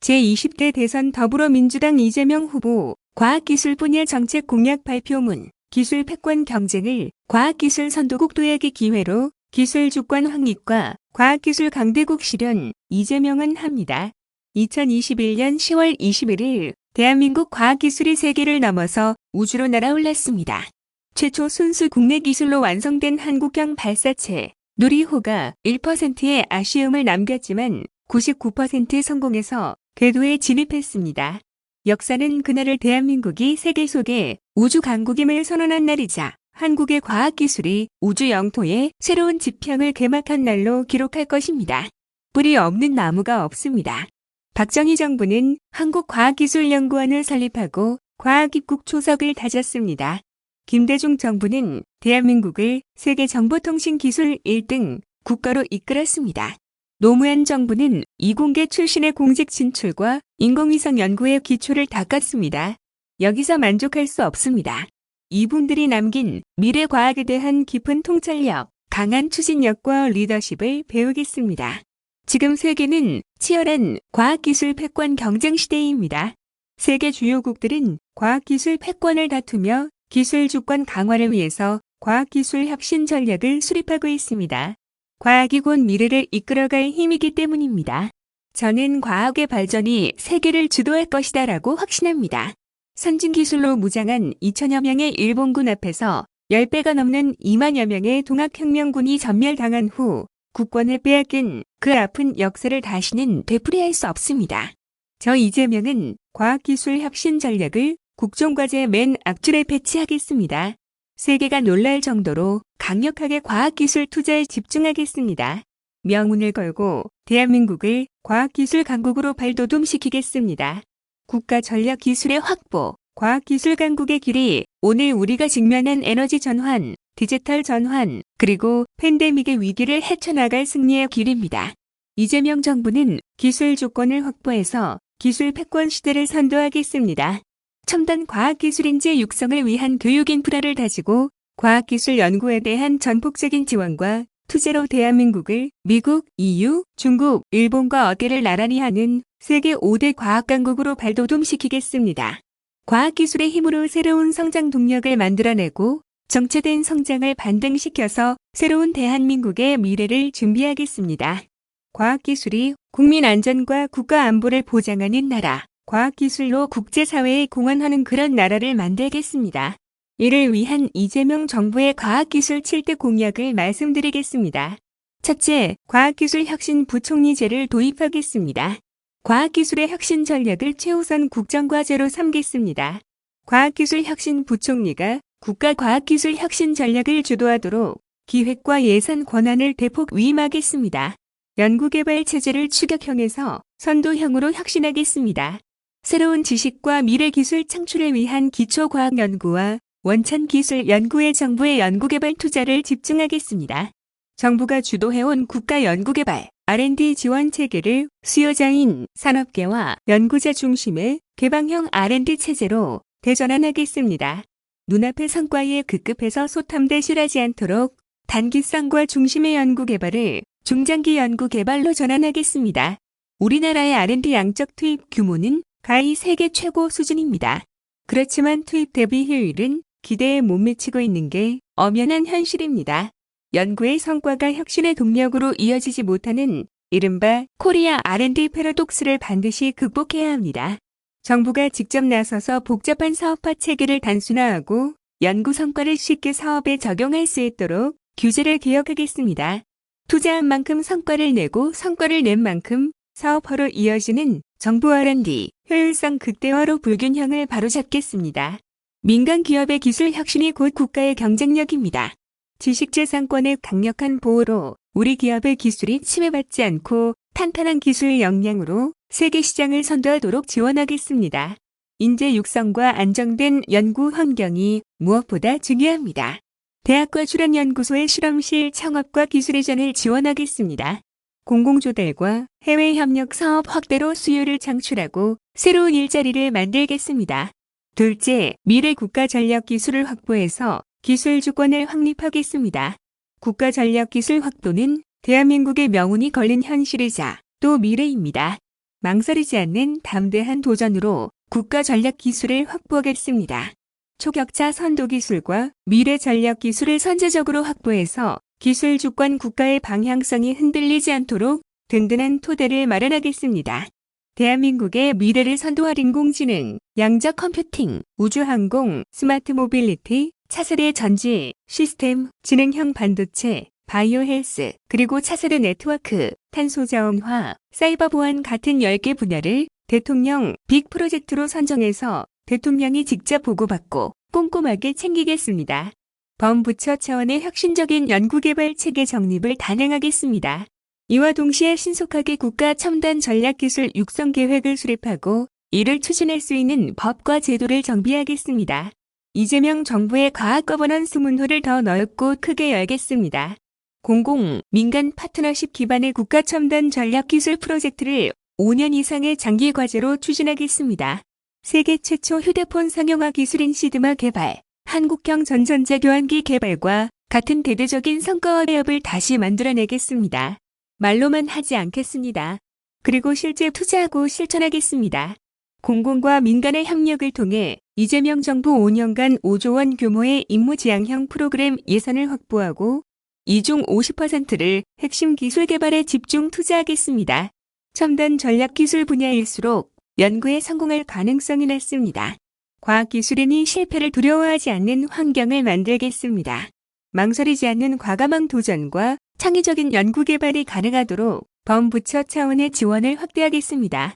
제20대 대선 더불어민주당 이재명 후보 과학기술 분야 정책 공약 발표문 기술 패권 경쟁을 과학기술 선도국 도약의 기회로 기술 주권 확립과 과학기술 강대국 실현 이재명은 합니다. 2021년 10월 21일 대한민국 과학기술이 세계를 넘어서 우주로 날아올랐습니다. 최초 순수 국내 기술로 완성된 한국형 발사체 누리호가 1%의 아쉬움을 남겼지만 99% 성공해서 궤도에 진입했습니다. 역사는 그날을 대한민국이 세계 속에 우주 강국임을 선언한 날이자 한국의 과학기술이 우주 영토에 새로운 지평을 개막한 날로 기록할 것입니다. 뿌리 없는 나무가 없습니다. 박정희 정부는 한국과학기술연구원을 설립하고 과학입국 초석을 다졌습니다. 김대중 정부는 대한민국을 세계정보통신기술 1등 국가로 이끌었습니다. 노무현 정부는 이공계 출신의 공직 진출과 인공위성 연구의 기초를 닦았습니다. 여기서 만족할 수 없습니다. 이분들이 남긴 미래 과학에 대한 깊은 통찰력, 강한 추진력과 리더십을 배우겠습니다. 지금 세계는 치열한 과학기술 패권 경쟁 시대입니다. 세계 주요국들은 과학기술 패권을 다투며 기술 주권 강화를 위해서 과학기술 혁신 전략을 수립하고 있습니다. 과학이 곧 미래를 이끌어갈 힘이기 때문입니다. 저는 과학의 발전이 세계를 주도할 것이다 라고 확신합니다. 선진기술로 무장한 2천여 명의 일본군 앞에서 10배가 넘는 2만여 명의 동학혁명군이 전멸당한 후 국권을 빼앗긴 그 아픈 역사를 다시는 되풀이할 수 없습니다. 저 이재명은 과학기술 혁신 전략을 국정과제 맨 앞줄에 배치하겠습니다. 세계가 놀랄 정도로 강력하게 과학기술 투자에 집중하겠습니다. 명운을 걸고 대한민국을 과학기술 강국으로 발돋움시키겠습니다. 국가 전략 기술의 확보, 과학기술 강국의 길이 오늘 우리가 직면한 에너지 전환, 디지털 전환, 그리고 팬데믹의 위기를 헤쳐나갈 승리의 길입니다. 이재명 정부는 기술 주권을 확보해서 기술 패권 시대를 선도하겠습니다. 첨단 과학기술인재 육성을 위한 교육 인프라를 다지고 과학기술 연구에 대한 전폭적인 지원과 투자로 대한민국을 미국, EU, 중국, 일본과 어깨를 나란히 하는 세계 5대 과학강국으로 발돋움시키겠습니다. 과학기술의 힘으로 새로운 성장 동력을 만들어내고 정체된 성장을 반등시켜서 새로운 대한민국의 미래를 준비하겠습니다. 과학기술이 국민 안전과 국가 안보를 보장하는 나라, 과학기술로 국제사회에 공헌하는 그런 나라를 만들겠습니다. 이를 위한 이재명 정부의 과학기술 7대 공약을 말씀드리겠습니다. 첫째, 과학기술 혁신 부총리제를 도입하겠습니다. 과학기술의 혁신 전략을 최우선 국정과제로 삼겠습니다. 과학기술 혁신 부총리가 국가 과학기술 혁신 전략을 주도하도록 기획과 예산 권한을 대폭 위임하겠습니다. 연구개발 체제를 추격형에서 선도형으로 혁신하겠습니다. 새로운 지식과 미래기술 창출을 위한 기초과학연구와 원천기술 연구에 정부의 연구개발 투자를 집중하겠습니다. 정부가 주도해온 국가연구개발, R&D 지원 체계를 수요자인 산업계와 연구자 중심의 개방형 R&D 체제로 대전환하겠습니다. 눈앞의 성과에 급급해서 소탐대실하지 않도록 단기성과 중심의 연구개발을 중장기 연구개발로 전환하겠습니다. 우리나라의 R&D 양적 투입 규모는 가히 세계 최고 수준입니다. 그렇지만 투입 대비 효율은 기대에 못 미치고 있는 게 엄연한 현실입니다. 연구의 성과가 혁신의 동력으로 이어지지 못하는 이른바 코리아 R&D 패러독스를 반드시 극복해야 합니다. 정부가 직접 나서서 복잡한 사업화 체계를 단순화하고 연구 성과를 쉽게 사업에 적용할 수 있도록 규제를 개혁하겠습니다. 투자한 만큼 성과를 내고 성과를 낸 만큼 사업화로 이어지는 정부 R&D 효율성 극대화로 불균형을 바로잡겠습니다. 민간 기업의 기술 혁신이 곧 국가의 경쟁력입니다. 지식재산권의 강력한 보호로 우리 기업의 기술이 침해받지 않고 탄탄한 기술 역량으로 세계 시장을 선도하도록 지원하겠습니다. 인재 육성과 안정된 연구 환경이 무엇보다 중요합니다. 대학과 출연연구소의 실험실 창업과 기술이전을 지원하겠습니다. 공공조달과 해외협력 사업 확대로 수요를 창출하고 새로운 일자리를 만들겠습니다. 둘째, 미래 국가 전략 기술을 확보해서 기술 주권을 확립하겠습니다. 국가 전략 기술 확보는 대한민국의 명운이 걸린 현실이자 또 미래입니다. 망설이지 않는 담대한 도전으로 국가 전략 기술을 확보하겠습니다. 초격차 선도 기술과 미래 전략 기술을 선제적으로 확보해서 기술 주권 국가의 방향성이 흔들리지 않도록 든든한 토대를 마련하겠습니다. 대한민국의 미래를 선도할 인공지능, 양자 컴퓨팅, 우주항공, 스마트 모빌리티, 차세대 전지, 시스템, 지능형 반도체, 바이오 헬스, 그리고 차세대 네트워크, 탄소 자원화, 사이버 보안 같은 10개 분야를 대통령 빅 프로젝트로 선정해서 대통령이 직접 보고받고 꼼꼼하게 챙기겠습니다. 범부처 차원의 혁신적인 연구개발 체계 정립을 단행하겠습니다. 이와 동시에 신속하게 국가 첨단 전략기술 육성 계획을 수립하고 이를 추진할 수 있는 법과 제도를 정비하겠습니다. 이재명 정부의 과학 거버넌스 문호를 더 넓고 크게 열겠습니다. 공공, 민간 파트너십 기반의 국가 첨단 전략기술 프로젝트를 5년 이상의 장기 과제로 추진하겠습니다. 세계 최초 휴대폰 상용화 기술인 시드마 개발, 한국형 전전자 교환기 개발과 같은 대대적인 성과와 배업을 다시 만들어내겠습니다. 말로만 하지 않겠습니다. 그리고 실제 투자하고 실천하겠습니다. 공공과 민간의 협력을 통해 이재명 정부 5년간 5조 원 규모의 임무지향형 프로그램 예산을 확보하고 이 중 50%를 핵심 기술 개발에 집중 투자하겠습니다. 첨단 전략기술 분야일수록 연구에 성공할 가능성이 낮습니다. 과학기술인이 실패를 두려워하지 않는 환경을 만들겠습니다. 망설이지 않는 과감한 도전과 창의적인 연구개발이 가능하도록 범부처 차원의 지원을 확대하겠습니다.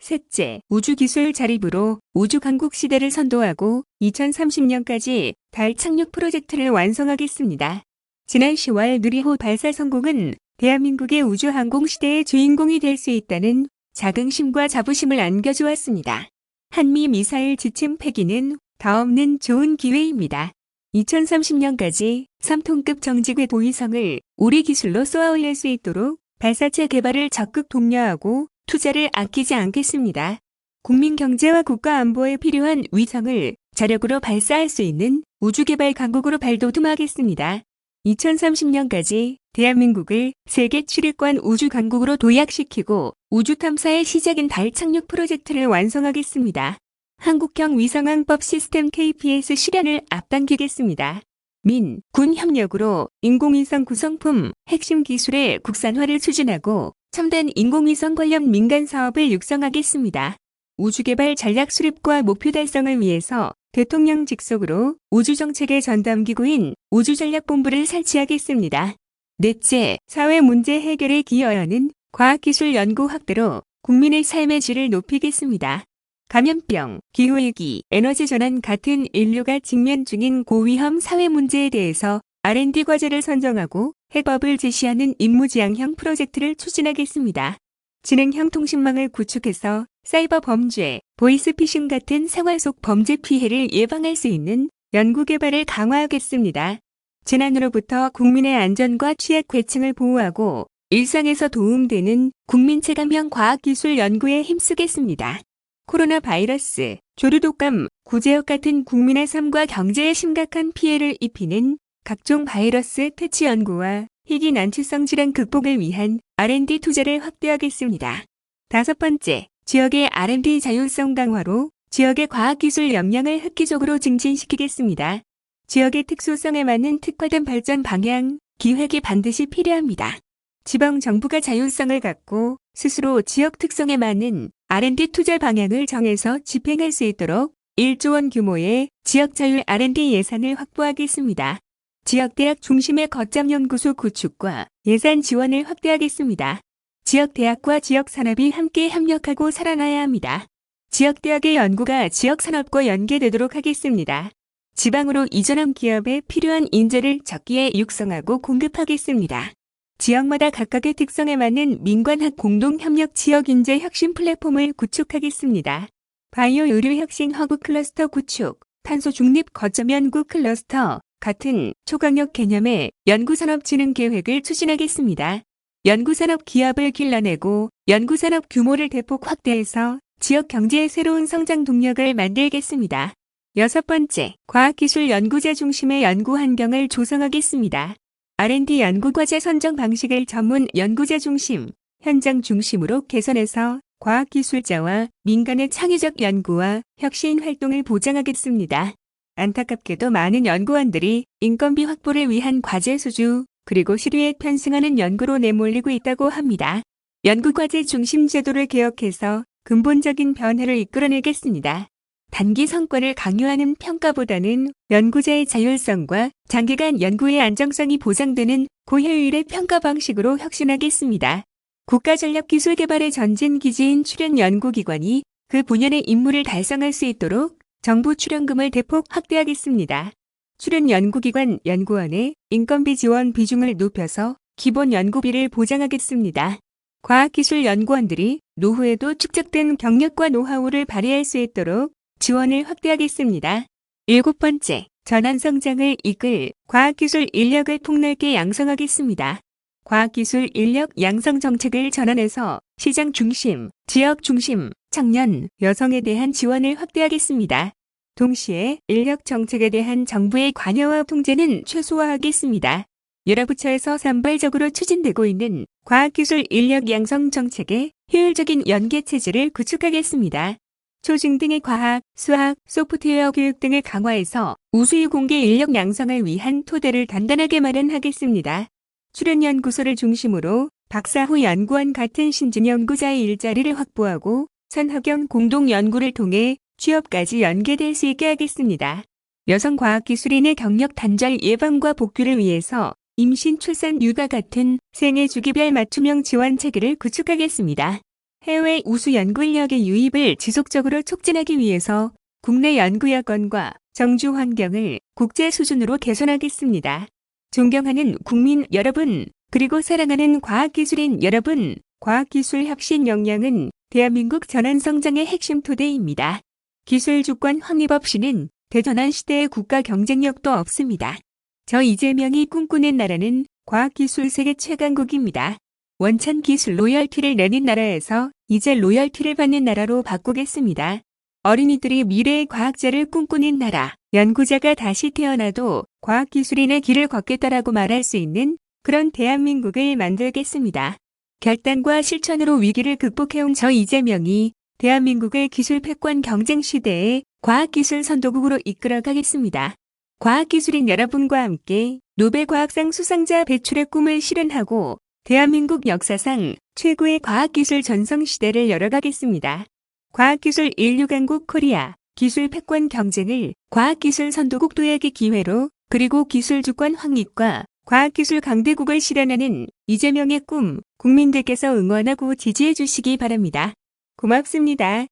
셋째, 우주기술 자립으로 우주강국 시대를 선도하고 2030년까지 달 착륙 프로젝트를 완성하겠습니다. 지난 10월 누리호 발사 성공은 대한민국의 우주항공 시대의 주인공이 될 수 있다는 자긍심과 자부심을 안겨주었습니다. 한미 미사일 지침 폐기는 다없는 좋은 기회입니다. 2030년까지 3톤급 정직외 도위성을 우리 기술로 쏘아올릴 수 있도록 발사체 개발을 적극 독려하고 투자를 아끼지 않겠습니다. 국민 경제와 국가 안보에 필요한 위성을 자력으로 발사할 수 있는 우주개발 강국으로 발돋움하겠습니다. 2030년까지 대한민국을 세계 출입권 우주 강국으로 도약시키고 우주 탐사의 시작인 달 착륙 프로젝트를 완성하겠습니다. 한국형 위성항법 시스템 KPS 실현을 앞당기겠습니다. 민, 군 협력으로 인공위성 구성품, 핵심 기술의 국산화를 추진하고 첨단 인공위성 관련 민간 사업을 육성하겠습니다. 우주개발 전략 수립과 목표 달성을 위해서 대통령 직속으로 우주정책의 전담기구인 우주전략본부를 설치하겠습니다. 넷째, 사회 문제 해결에 기여하는 과학기술 연구 확대로 국민의 삶의 질을 높이겠습니다. 감염병, 기후위기, 에너지 전환 같은 인류가 직면 중인 고위험 사회 문제에 대해서 R&D 과제를 선정하고 해법을 제시하는 임무지향형 프로젝트를 추진하겠습니다. 지능형 통신망을 구축해서 사이버 범죄, 보이스피싱 같은 생활 속 범죄 피해를 예방할 수 있는 연구개발을 강화하겠습니다. 재난으로부터 국민의 안전과 취약계층을 보호하고 일상에서 도움되는 국민 체감형 과학기술 연구에 힘쓰겠습니다. 코로나 바이러스, 조류독감, 구제역 같은 국민의 삶과 경제에 심각한 피해를 입히는 각종 바이러스 퇴치 연구와 희귀 난치성 질환 극복을 위한 R&D 투자를 확대하겠습니다. 다섯 번째, 지역의 R&D 자율성 강화로 지역의 과학기술 역량을 획기적으로 증진시키겠습니다. 지역의 특수성에 맞는 특화된 발전 방향, 기획이 반드시 필요합니다. 지방정부가 자율성을 갖고 스스로 지역 특성에 맞는 R&D 투자 방향을 정해서 집행할 수 있도록 1조 원 규모의 지역자율 R&D 예산을 확보하겠습니다. 지역대학 중심의 거점 연구소 구축과 예산 지원을 확대하겠습니다. 지역대학과 지역산업이 함께 협력하고 살아나야 합니다. 지역대학의 연구가 지역산업과 연계되도록 하겠습니다. 지방으로 이전한 기업에 필요한 인재를 적기에 육성하고 공급하겠습니다. 지역마다 각각의 특성에 맞는 민관학 공동협력 지역인재 혁신 플랫폼을 구축하겠습니다. 바이오 의료 혁신 허브 클러스터 구축, 탄소 중립 거점 연구 클러스터 같은 초강력 개념의 연구산업 진흥 계획을 추진하겠습니다. 연구산업 기업을 길러내고 연구산업 규모를 대폭 확대해서 지역 경제의 새로운 성장 동력을 만들겠습니다. 여섯 번째, 과학기술 연구자 중심의 연구 환경을 조성하겠습니다. R&D 연구과제 선정 방식을 전문 연구자 중심, 현장 중심으로 개선해서 과학기술자와 민간의 창의적 연구와 혁신 활동을 보장하겠습니다. 안타깝게도 많은 연구원들이 인건비 확보를 위한 과제 수주, 그리고 시류에 편승하는 연구로 내몰리고 있다고 합니다. 연구과제 중심 제도를 개혁해서 근본적인 변화를 이끌어내겠습니다. 단기 성과를 강요하는 평가보다는 연구자의 자율성과 장기간 연구의 안정성이 보장되는 고효율의 평가 방식으로 혁신하겠습니다. 국가전략기술개발의 전진기지인 출연연구기관이 그 분야의 임무를 달성할 수 있도록 정부 출연금을 대폭 확대하겠습니다. 출연연구기관 연구원의 인건비 지원 비중을 높여서 기본 연구비를 보장하겠습니다. 과학기술연구원들이 노후에도 축적된 경력과 노하우를 발휘할 수 있도록 지원을 확대하겠습니다. 7번째, 전환성장을 이끌 과학기술 인력을 폭넓게 양성하겠습니다. 과학기술 인력 양성 정책을 전환해서 시장 중심, 지역 중심, 청년, 여성에 대한 지원을 확대하겠습니다. 동시에 인력 정책에 대한 정부의 관여와 통제는 최소화하겠습니다. 여러 부처에서 산발적으로 추진되고 있는 과학기술 인력 양성 정책의 효율적인 연계 체제를 구축하겠습니다. 초중등의 과학, 수학, 소프트웨어 교육 등을 강화해서 우수의 공개 인력 양성을 위한 토대를 단단하게 마련하겠습니다. 출연연구소를 중심으로 박사 후 연구원 같은 신진 연구자의 일자리를 확보하고 선학연 공동 연구를 통해 취업까지 연계될 수 있게 하겠습니다. 여성 과학기술인의 경력 단절 예방과 복귀를 위해서 임신, 출산, 육아 같은 생애 주기별 맞춤형 지원 체계를 구축하겠습니다. 해외 우수 연구 인력의 유입을 지속적으로 촉진하기 위해서 국내 연구 여건과 정주 환경을 국제 수준으로 개선하겠습니다. 존경하는 국민 여러분, 그리고 사랑하는 과학기술인 여러분, 과학기술 혁신 역량은 대한민국 전환성장의 핵심 토대입니다. 기술 주권 확립 없이는 대전환 시대의 국가 경쟁력도 없습니다. 저 이재명이 꿈꾸는 나라는 과학기술 세계 최강국입니다. 원천 기술 로열티를 내는 나라에서 이제 로열티를 받는 나라로 바꾸겠습니다. 어린이들이 미래의 과학자를 꿈꾸는 나라, 연구자가 다시 태어나도 과학기술인의 길을 걷겠다라고 말할 수 있는 그런 대한민국을 만들겠습니다. 결단과 실천으로 위기를 극복해온 저 이재명이 대한민국을 기술 패권 경쟁 시대에 과학기술 선도국으로 이끌어가겠습니다. 과학기술인 여러분과 함께 노벨 과학상 수상자 배출의 꿈을 실현하고 대한민국 역사상 최고의 과학기술 전성시대를 열어가겠습니다. 과학기술 인류강국 코리아 기술 패권 경쟁을 과학기술 선도국 도약의 기회로, 그리고 기술 주권 확립과 과학기술 강대국을 실현하는 이재명의 꿈, 국민들께서 응원하고 지지해 주시기 바랍니다. 고맙습니다.